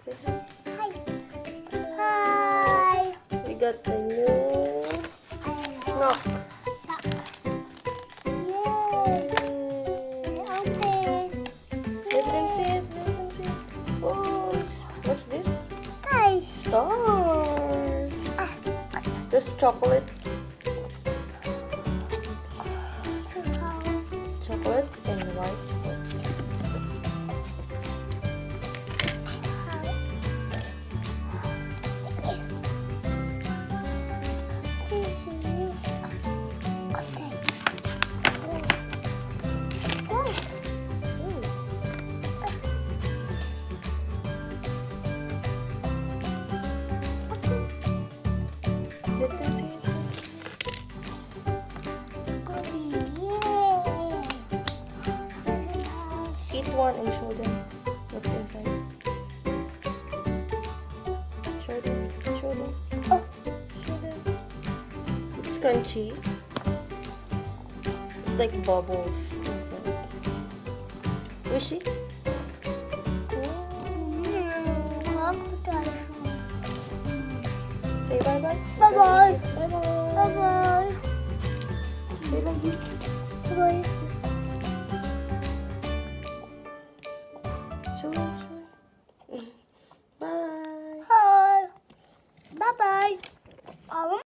Say hi. Hi. Hi. We got a new snack. Yay. Open. Let them see it. Let them see it. Oh, what's this? Guys. Stars. There's chocolate. Chocolate and white chocolate. Let them see it. Eat one and show them what's inside. Show them. Show them. Oh, show them. It's crunchy. It's like bubbles inside. Wishy? Say bye-bye. Bye-bye. Bye-bye. Bye-bye. Say like this. Bye-bye. Show them.